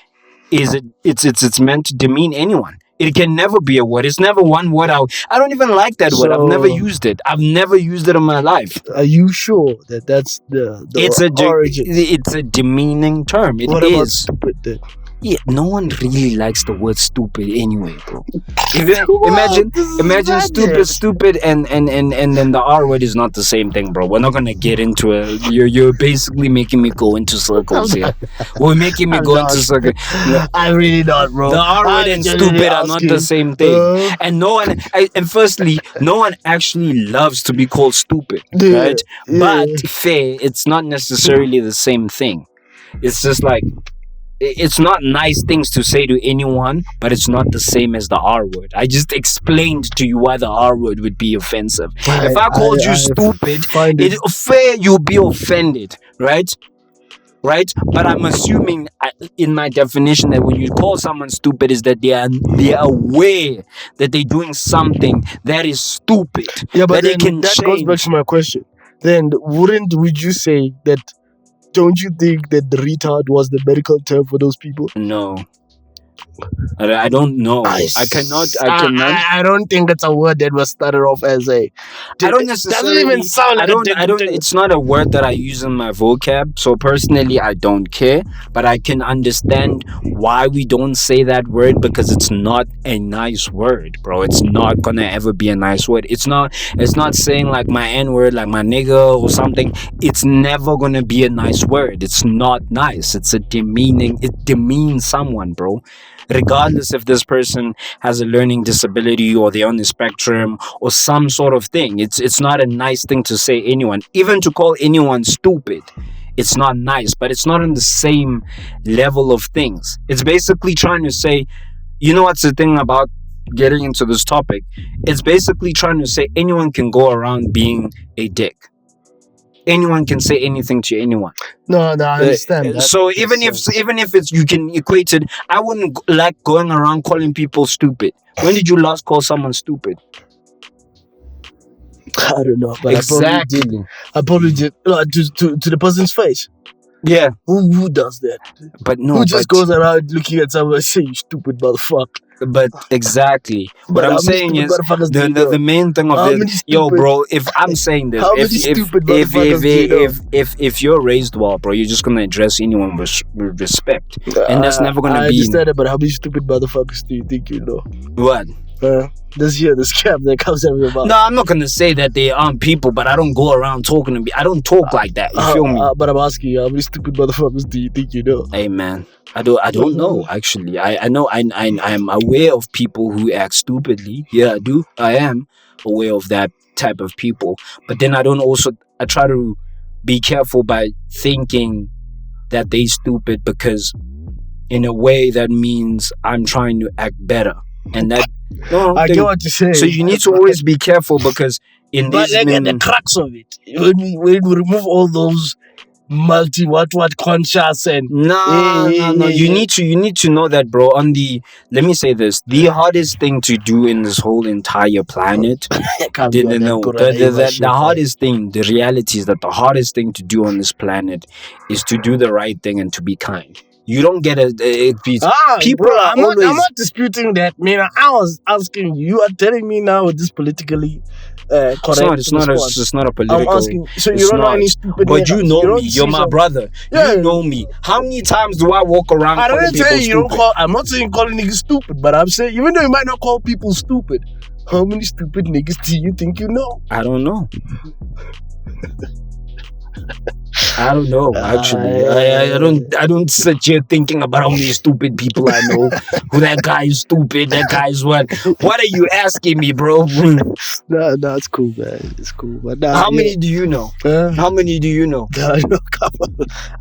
it's meant to demean anyone. It can never be a word. It's never one word out. I don't even like that word. I've never used it. I've never used it in my life. Are you sure that that's the origin? It's a demeaning term. It What is. about stupid then? Yeah, no one really likes the word stupid anyway, bro. Imagine stupid, and then the R word is not the same thing, bro. We're not gonna get into it. You're basically making me go into circles here. We're making me go into circles. I really not, bro. The R word and stupid are not the same thing. And firstly, no one actually loves to be called stupid, right? Yeah. But fair, it's not necessarily the same thing. It's just like, it's not nice things to say to anyone, but it's not the same as the R word. I just explained to you why the R word would be offensive. If I called you stupid, fair, you'll be offended, right? Right? But I'm assuming in my definition that when you call someone stupid is that they are aware that they're doing something that is stupid. Yeah, but that that goes back to my question. Then would you say that? Don't you think that the retard was the medical term for those people? No. I don't know. I cannot. I don't think it's a word that was started off as a. I don't necessarily. Doesn't even sound like I don't. It's not a word that I use in my vocab. So personally, I don't care. But I can understand why we don't say that word, because it's not a nice word, bro. It's not gonna ever be a nice word. It's not saying like my N word, like my nigga or something. It's never gonna be a nice word. It's not nice. It's demeaning. It demeans someone, bro. Regardless if this person has a learning disability or they're on the spectrum or some sort of thing, it's not a nice thing to say anyone. Even to call anyone stupid, it's not nice, but it's not on the same level of things. It's basically trying to say, you know what's the thing about getting into this topic? It's basically trying to say anyone can go around being a dick. Anyone can say anything to anyone. No, I understand that. So even if it's, you can equate it. I wouldn't like going around calling people stupid. When did you last call someone stupid? I don't know, but Exactly. I probably did to the person's face. Yeah, Who does that? but no, Who just but goes around looking at someone and saying, "You stupid motherfucker"? but exactly. What But I'm how many saying stupid is motherfuckers do the, you the know? the main thing of How it, many yo, stupid- bro. If I'm saying this, How many stupid motherfuckers do you know? if you're raised well, bro, you're just gonna address anyone with respect, and that's never gonna I be understand it, but how many stupid motherfuckers do you think you know? what. This scam that comes out of your mouth. No, I'm not gonna say that they aren't people, but I don't go around talking to me. I don't talk like that. You feel me? But I'm asking you, how many stupid motherfuckers do you think you know? Hey man, I don't know actually. I know I'm aware of people who act stupidly. Yeah, I do. I am aware of that type of people. But then I try to be careful by thinking that they stupid, because in a way that means I'm trying to act better. And that I get what you're saying. so you need to always be careful, because in But these like at the crux of it, when we remove all those multi what conscious and No. You need to know that, bro. Let me say this: the hardest thing to do in this whole entire planet, the hardest thing, the reality is that the hardest thing to do on this planet is to do the right thing and to be kind. You don't get it. People bro, are I'm always. not disputing that, man. I was asking you. Are telling me now with this politically correct It's not a political. I'm asking. So you it's don't know not. any stupid. But you know don't me. You're see my some- brother. Yeah. You know me. How many times do I walk around I calling don't people say you don't stupid? call. I'm not saying calling niggas stupid, but I'm saying even though you might not call people stupid, how many stupid niggas do you think you know? I don't know. I don't know. Actually, I don't sit here thinking about how many stupid people I know. Who that guy is stupid. That guy is what? What are you asking me, bro? No, it's cool, man. It's cool. But How many do you know? How many do you know? I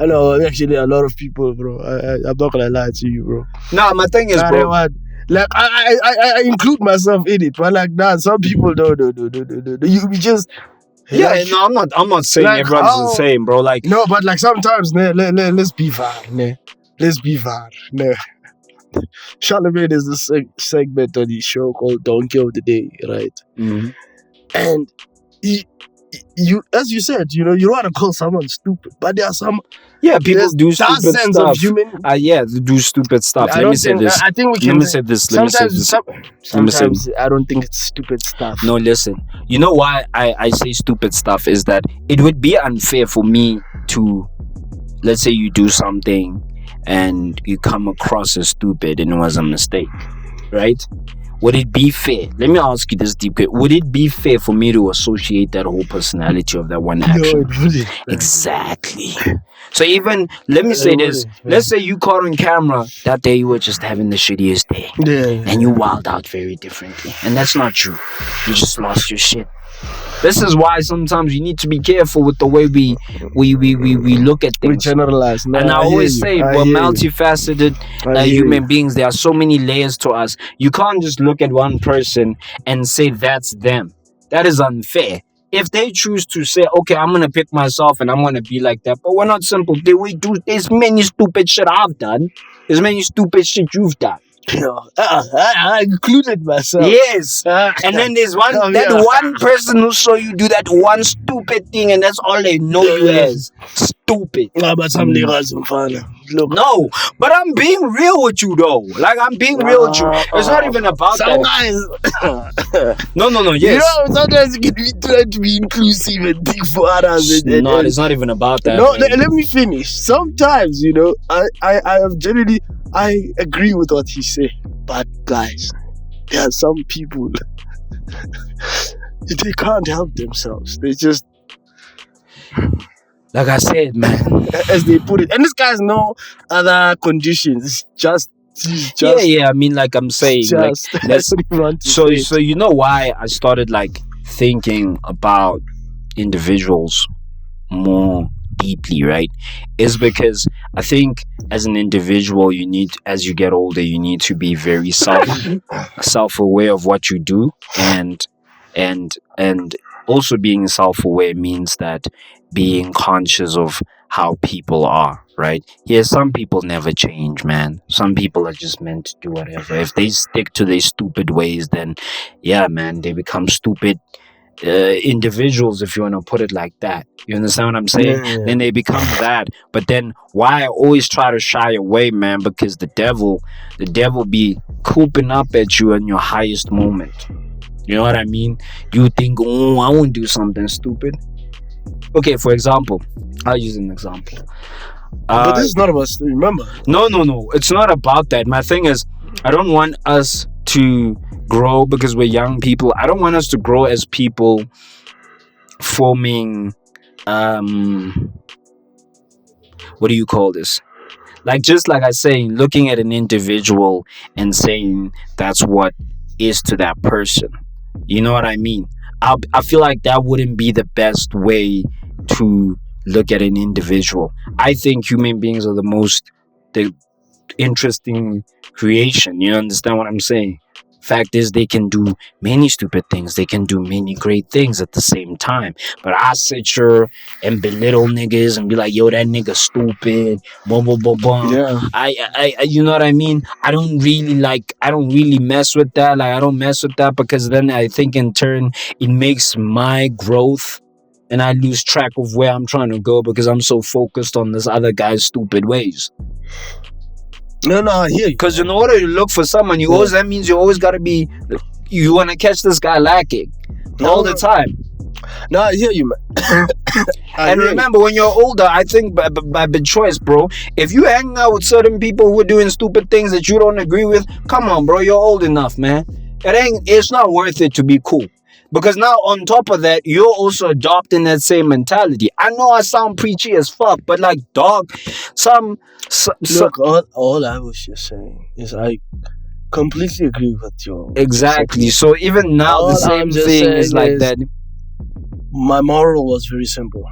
know actually a lot of people, bro. I'm not gonna lie to you, bro. Nah, my thing is, bro. Like I include myself in it, but like some people don't. You just Yeah, no, I'm not saying like everyone's the same, bro. Like, no, but like sometimes, let's be fair, let's be fair. Charlemagne is this segment on his show called Donkey of the Day, right? And you, as you said, you don't want to call someone stupid, but there are some people do that stupid sense stuff. of human. They do stupid stuff. I Let me say this. I think we can. Let me say this. Sometimes I don't think it's stupid stuff. No, listen. You know why I say stupid stuff is that it would be unfair for me to, let's say you do something and you come across as stupid and it was a mistake, right? Would it be fair? Let me ask you this deep question. Would it be fair for me to associate that whole personality of that one action? No, it wouldn't. Exactly. So even, let me say this. Let's say you caught on camera that day you were just having the shittiest day. Yeah. And you wild out very differently. And that's not true. You just lost your shit. This is why sometimes you need to be careful with the way we look at We things. generalize. No, And I always say we're hear you. multifaceted human beings. There are so many layers to us. You can't just look at one person and say that's them. That is unfair. If they choose to say, okay, I'm gonna pick myself and I'm gonna be like that, but we're not simple. There's many stupid shit I've done. There's many stupid shit you've done. I included myself. Yes. And then there's one person who saw you do that one stupid thing, and that's all they know you as. Stupid. But some niggas look. No, but I'm being real with you though. Like, I'm being real with you. It's not even about some that. guys. No. Yes. Sometimes you can be trying to be inclusive and think for others. It's not even about that. No, let me finish. Sometimes, I agree with what he said. But guys, there are some people they can't help themselves. They just, like I said, man. as they put it, and this guy's no other conditions. It's just. Yeah. I mean, like I'm saying, so you know why I started like thinking about individuals more deeply, right? Is because I think as an individual, as you get older, you need to be very self-aware of what you do, and also being self-aware means that being conscious of how people are, right? Yeah, some people never change, man. Some people are just meant to do whatever. If they stick to their stupid ways, then yeah, man, they become stupid individuals, if you want to put it like that. You understand what I'm saying? Yeah. Then they become that. But then why I always try to shy away, man, because the devil be cooping up at you in your highest moment. You know what I mean? You think, oh, I won't do something stupid. Okay, for example, I'll use an example. But this is not about still, remember? No, it's not about that. My thing is, I don't want us to grow because we're young people. I don't want us to grow as people forming what do you call this? Like, just like I say, looking at an individual and saying that's what is to that person. You know what I mean? I feel like that wouldn't be the best way to look at an individual. I think human beings are the interesting creation. You understand what I'm saying? Fact is, they can do many stupid things. They can do many great things at the same time. But I sit here and belittle niggas and be like, yo, that nigga stupid. Boom, boom, boom, boom. Yeah. I you know what I mean? I don't really mess with that. Like, I don't mess with that because then I think in turn it makes my growth and I lose track of where I'm trying to go because I'm so focused on this other guy's stupid ways. No, I hear you. Because in order to look for someone, that means you always gotta be. You wanna catch this guy lacking all the time. No, I hear you, man. And remember, when you're older, I think by choice, bro. If you hang out with certain people who are doing stupid things that you don't agree with, come on, bro. You're old enough, man. It's not worth it to be cool. Because now, on top of that, you're also adopting that same mentality. I know I sound preachy as fuck, but like, dog, look, all I was just saying is I completely agree with you. Exactly. So even now, All the same thing is like that. My moral was very simple.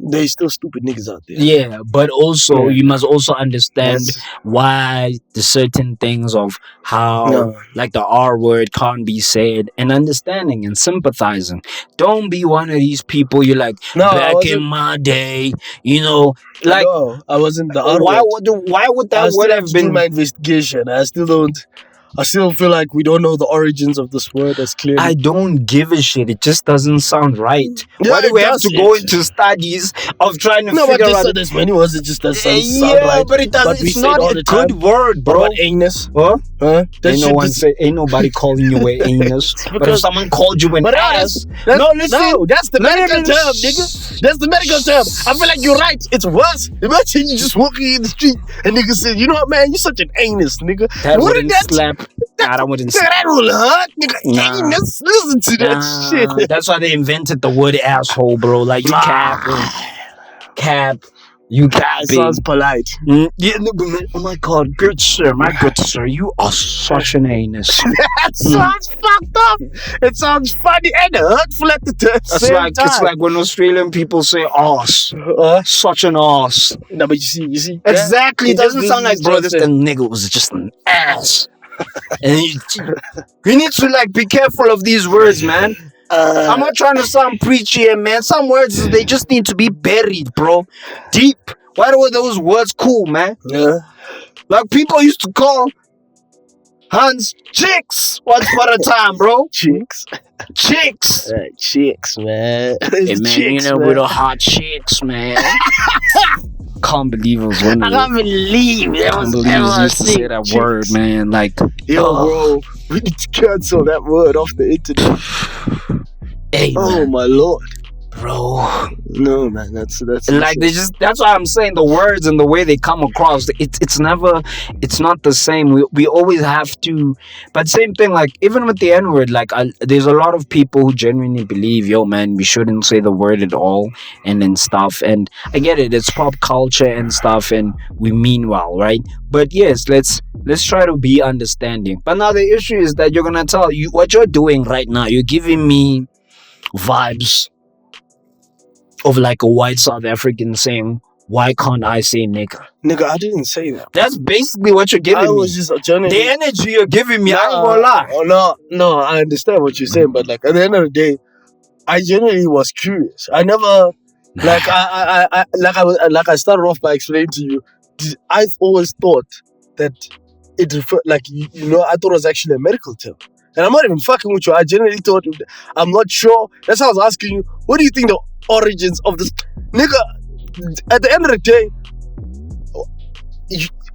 There's still stupid niggas out there. Yeah, but also you must also understand why the certain things of how like the R word can't be said, and understanding and sympathizing. Don't be one of these people you're like, back in my day, you know, like, no, I wasn't the R why word. would that would have do been my investigation. I still feel like we don't know the origins of this word as clearly. I don't give a shit. It just doesn't sound right. Yeah, why do we have to go into studies of trying to figure out? There's many words that just doesn't sound right. But it doesn't. It's not a good word, bro. What about anus? Huh? Ain't nobody calling you an anus. But if someone called you an ass, no, that's the medical term, nigga. That's the medical term. I feel like you're right. It's worse. Imagine you just walking in the street and nigga says, you know what, man, you're such an anus, nigga. That wouldn't slap. Nah, that wouldn't slap. That will hurt, nigga. Anus. Listen to that shit. That's why they invented the word asshole, bro. Like, you cap. You capping. It sounds polite. Yeah, no, but oh my god, good sir, you are such an anus. That sounds fucked up. It sounds funny and hurtful at the same time. It's like when Australian people say ass. Such an ass. No, but you see. Exactly. It doesn't sound like, bro, this nigga was just an ass. And you need to like be careful of these words, man. I'm not trying to sound preachy, man. Some words, they just need to be buried, bro. Deep. Why were those words cool, man? Yeah. Like, people used to call Hans chicks once upon a time, bro. Chicks, man. Hey, man, chicks, we're the hot chicks, man. Can't believe it was one of I can't believe it was ever used to say that chicks. word, man. Like, bro, we need to cancel that word off the internet. Hey, man. My lord, bro. No, man, that's like that's why I'm saying the words and the way they come across. It's not the same. We always have to. But same thing, like even with the N word, like there's a lot of people who genuinely believe, yo, man, we shouldn't say the word at all, and then stuff. And I get it, it's pop culture and stuff, and we mean well, right? But yes, let's try to be understanding. But now the issue is that you're gonna tell you what you're doing right now. You're giving me vibes of like a white South African saying, why can't I say nigga? Nigga, I didn't say that. That's basically what you're giving me. I was just genuinely... The energy you're giving me, I ain't gonna lie. No, I understand what you're saying, but like at the end of the day, I genuinely was curious. I never... Like I started off by explaining to you, I've always thought that it referred, like, I thought it was actually a medical term. And I'm not even fucking with you. I genuinely thought, I'm not sure. That's why I was asking you, what do you think the origins of this? Nigga, at the end of the day,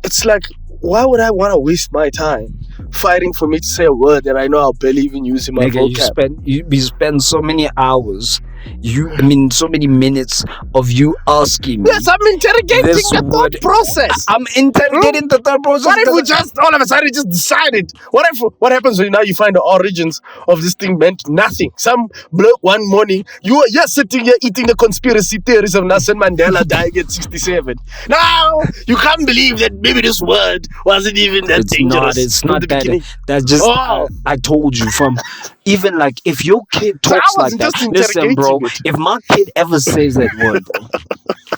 it's like, why would I want to waste my time fighting for me to say a word that I know I'll barely even use in my vocab? You spend so many hours, so many minutes of you asking me. Yes, I'm interrogating the thought process. I'm interrogating the thought process. What if we just all of a sudden just decided? What happens when now you find the origins of this thing meant nothing? Some bloke one morning, you're sitting here eating the conspiracy theories of Nelson Mandela dying at 67. Now you can't believe that maybe this word wasn't even that dangerous. It's not that. Beginning. That's just I told you from. Even like if your kid talks like that, listen, bro. If my kid ever says that word, bro,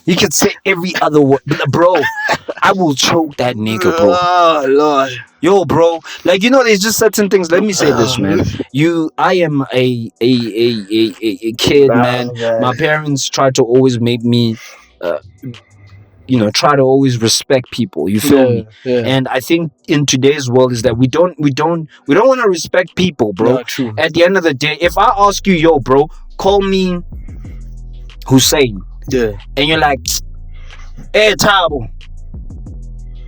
he could say every other word, bro. I will choke that nigga, bro. Oh Lord, yo, bro. Like there's just certain things. Let me say this, man. I am a kid, man. My parents try to always make me. Try to always respect people. You feel me? Yeah. And I think in today's world is that we don't want to respect people, bro. Yeah, true. At the end of the day, if I ask you, yo, bro, call me Hussein. Yeah. And you're like, hey, Tabo.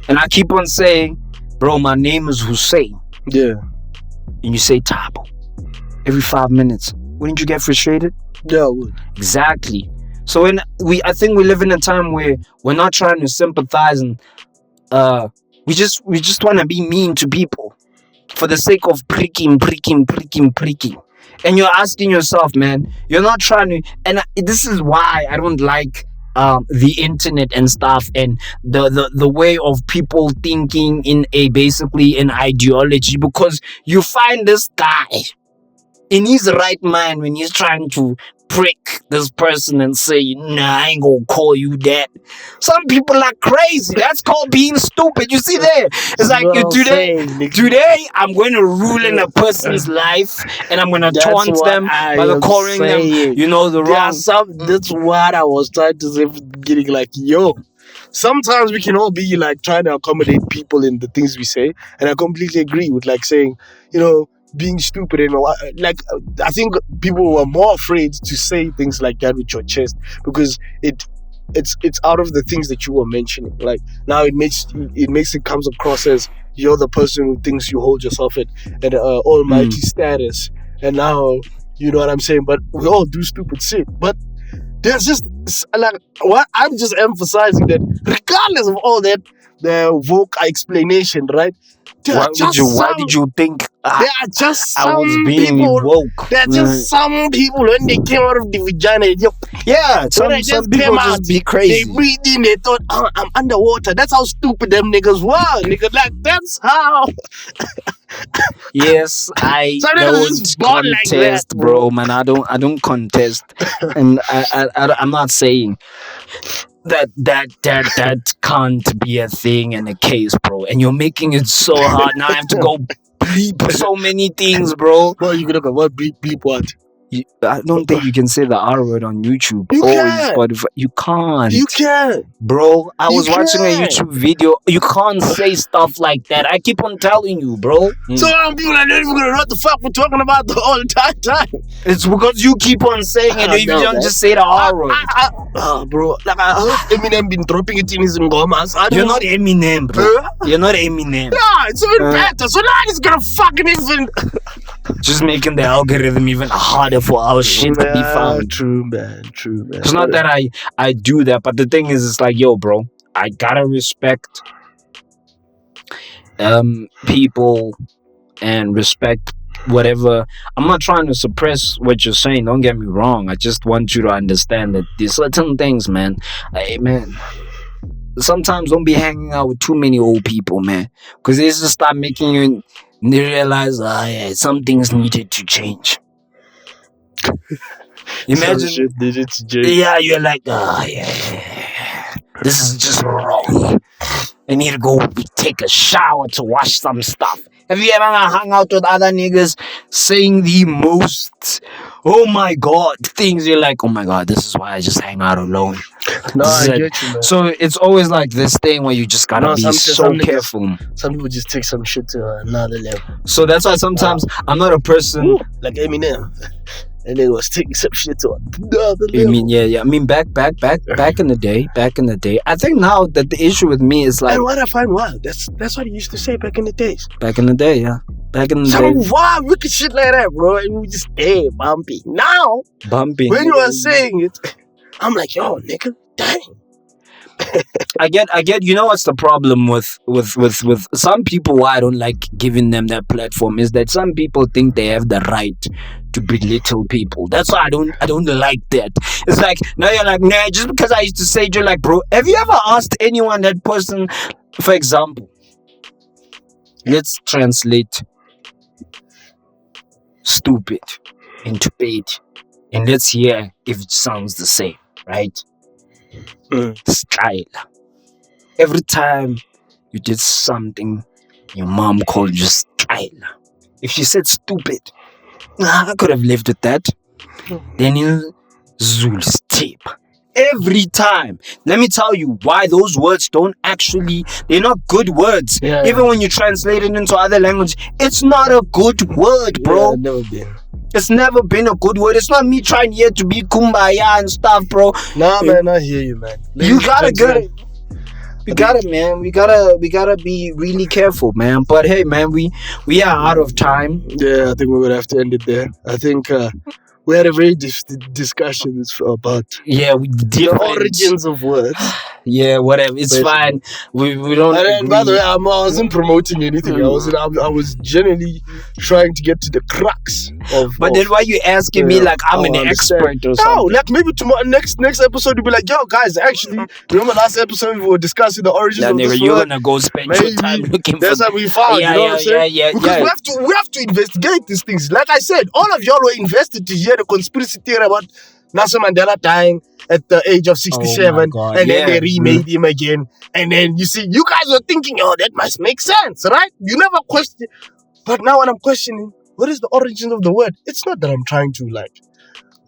And I keep on saying, bro, my name is Hussein. Yeah. And you say Tabo. Every 5 minutes. Wouldn't you get frustrated? Yeah, I would. Exactly. So I think we live in a time where we're not trying to sympathize and we just want to be mean to people for the sake of pricking. And you're asking yourself, man, you're not trying to. And this is why I don't like the internet and stuff and the way of people thinking in basically an ideology, because you find this guy in his right mind when he's trying to prick this person and say, nah, I ain't gonna call you that. Some people are crazy. That's called being stupid. You see there? It's like today I'm going to rule in a person's life and I'm going to taunt them by calling them, the wrong. That's what I was trying to say from the beginning. Like, yo, sometimes we can all be like trying to accommodate people in the things we say, and I completely agree with like saying, being stupid and like I think people were more afraid to say things like that with your chest because it's out of the things that you were mentioning. Like now it makes it comes across as you're the person who thinks you hold yourself at an almighty status, and now you know what I'm saying. But we all do stupid shit. But there's just like what I'm just emphasizing that regardless of all that the woke explanation, right? Why did you think there are just some I was being people woke? There are just some people when they came out of the vagina, some people just be crazy. They breathed in, they thought, I'm underwater. That's how stupid them niggas were. Nigga, like that's how. Yes, I don't contest, like bro. Man, I don't contest, and I'm not saying that can't be a thing and a case, bro. And you're making it so hard. Now I have to go bleep so many things, bro. What are you gonna go? What bleep what? I don't think you can say the R word on YouTube or Spotify. You can't. You can, bro. I was watching a YouTube video. You can't say stuff like that. I keep on telling you, bro. So people are not even gonna know what the fuck we're talking about all the time. It's because you keep on saying it. If you don't just say the R word. Bro, like I heard Eminem been dropping it in his ngomas. You're not Eminem, bro. You're not Eminem. Yeah, it's even better. So now he's gonna fucking even just making the algorithm even harder for our shit to be found. True, man. It's not that I do that, but the thing is, it's like, yo, bro, I gotta respect people and respect whatever. I'm not trying to suppress what you're saying, don't get me wrong. I just want you to understand that there's certain things, man. Hey, man, sometimes don't be hanging out with too many old people, man, because they just start making you realize some things needed to change. Imagine, yeah, you're like, this is just wrong. I need to go take a shower to wash some stuff. Have you ever hung out with other niggas saying the most, oh my god, things? You're like, oh my god, this is why I just hang out alone. No, This is I it. get you, man. So it's always like this thing where you just gotta No, be some so niggas- careful. Some people just take some shit to another level. So that's why sometimes I'm not a person. Ooh, like Eminem. And they was taking some shit to another I level. mean, yeah. I mean, back in the day. I think now that the issue with me is like And what I find wild, that's what he used to say back in the days. back in the day, yeah. Back in the Some day, wild, wicked shit like that, bro. And we just stay bumpy. Now, bumping. when you are saying it, I'm like, yo, nigga, dang. I get. You know what's the problem with some people? Why I don't like giving them that platform is that some people think they have the right to belittle people. That's why I don't like that. It's like now you're like, nah, just because I used to say to you, like, bro, have you ever asked anyone that person, for example, let's translate stupid into paid, and let's hear if it sounds the same, right? Style. Every time you did something, your mom called you style. If she said stupid, I could have lived with that. Then you Zul tip. Every time. Let me tell you why those words they're not good words. Yeah. Even when you translate it into other language, it's not a good word, bro. Yeah, never been. It's never been a good word. It's not me trying here to be kumbaya and stuff, bro. Nah, man, I hear you, man. You gotta get it. We gotta, man. We gotta be really careful, man. But hey, man, we are out of time. Yeah, I think we're gonna have to end it there. I think we had a very discussion about Yeah, we the different. origins of words. Yeah, whatever. It's Basically. fine. We don't. And then, by the agree. way, I wasn't promoting anything. I was genuinely trying to get to the crux of. But of, then why you asking me like I'm an understand. expert or No, something? like maybe tomorrow, next episode, you'll be like, yo, guys, actually, remember last episode we were discussing the origins Yeah, of nigga, this you're word? gonna go spend Maybe your time looking that's for. what we found. Yeah, you know what I'm saying? yeah. Because we have to investigate these things. Like I said, all of y'all were invested to hear the conspiracy theory about Nelson Mandela dying at the age of 67, God, and then yeah. they remade him again. And then you see, you guys were thinking, oh, that must make sense, right? You never question. But now when I'm questioning, what is the origin of the word? It's not that I'm trying to like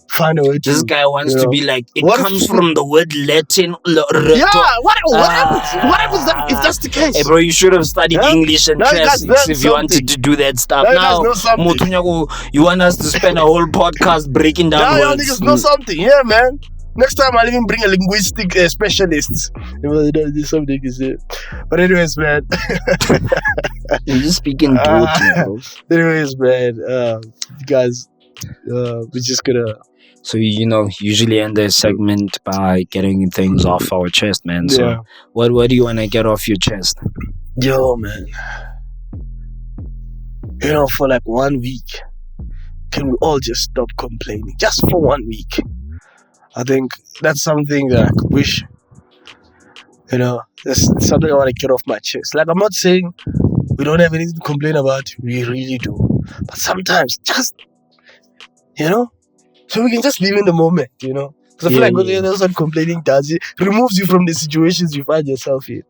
find a way to. This guy wants you to know, be like, it what comes if- from the word Latin. Yeah, what happens? What happens if that's the case? Hey, bro, you should have studied Yeah? English and Now you guys classics learn if you wanted something. to do that stuff. Now you Now, guys know something. Motunyago, you want us to spend a whole podcast breaking down Now y'all words. niggas know something, yeah, man. Next time I'll even bring a linguistic specialist. You know, there's something is it. But anyways, man. You're just speaking Doki, bro. Anyways, man. You guys, we're just gonna. So, you know, usually end the segment by getting things off our chest, man. So, Yeah. what do you want to get off your chest? Yo, man. You know, for like 1 week, can we all just stop complaining? Just for 1 week. I think that's something that I could wish. You know, that's something I want to get off my chest. Like, I'm not saying we don't have anything to complain about. We really do. But sometimes, just, you know, so we can just live in the moment, you know. Because I feel Yeah, like yeah. that's what complaining does. It removes you from the situations you find yourself in.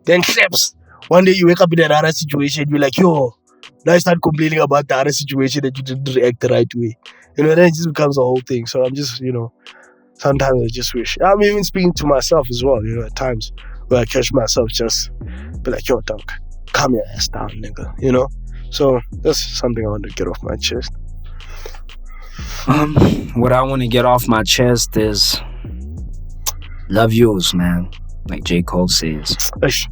Then claps. One day you wake up in another situation, you're like, yo, now I start complaining about the other situation that you didn't react the right way. You know, then it just becomes a whole thing. So I'm just, you know, sometimes I just wish. I'm even speaking to myself as well, you know, at times where I catch myself just be like, yo, dog, calm your ass down, nigga, you know? So that's something I want to get off my chest. What I want to get off my chest is love yours, man. Like J. Cole says, Ish,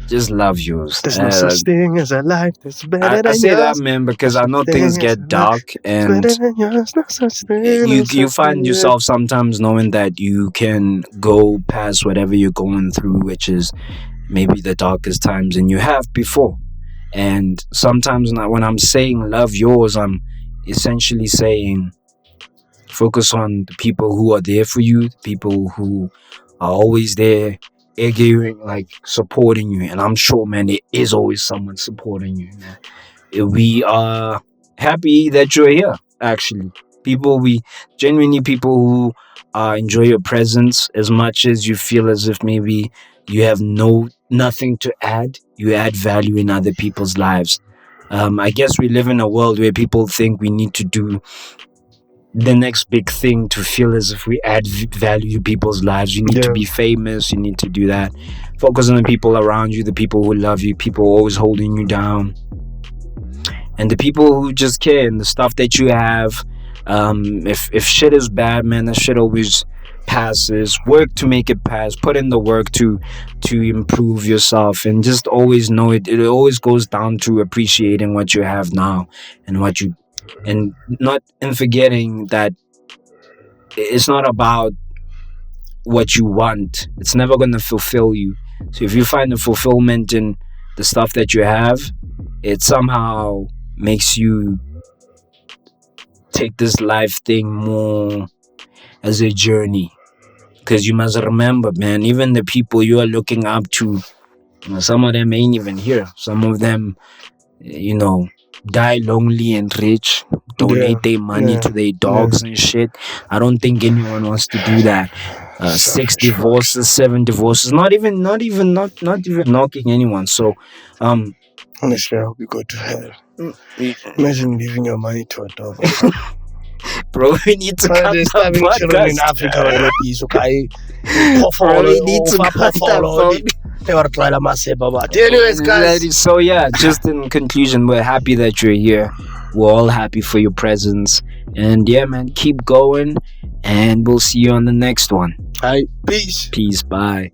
just love yours. there's no such thing as a life that's better I than say that, yours. man, because I know things get dark, and Better than yours, no such thing. you find yourself sometimes knowing that you can go past whatever you're going through, which is maybe the darkest times, and you have before. And sometimes when I'm saying love yours, I'm essentially saying focus on the people who are there for you, the people who are always there, arguing, like supporting you. And I'm sure, man, there is always someone supporting you, man. We are happy that you're here, actually. We genuinely people who enjoy your presence as much as you feel as if maybe you have nothing to add. You add value in other people's lives. I guess we live in a world where people think we need to do the next big thing to feel as if we add value to people's lives. You need to be famous. You need to do that. Focus on the people around you, the people who love you, people always holding you down, and the people who just care, and the stuff that you have. If shit is bad, man, that shit always passes. Work to make it pass. Put in the work to improve yourself, and just always know it always goes down to appreciating what you have now, and forgetting that it's not about what you want. It's never going to fulfill you. So if you find the fulfillment in the stuff that you have, it somehow makes you take this life thing more as a journey. Because you must remember, man, even the people you are looking up to, some of them ain't even here. Some of them, die lonely and rich, donate their money to their dogs and shit. I don't think anyone wants to do that. 6 divorces, 7 divorces, not even knocking anyone. So honestly, I hope you go to hell. Imagine leaving your money to a dog. Bro, we need to cut the children in podcast. Africa with a piece, okay? Bro, we need to cut that. Anyways, guys. So yeah, just in conclusion, we're happy that you're here. We're all happy for your presence. And yeah, man, keep going. And we'll see you on the next one. All right, peace. Peace. Bye.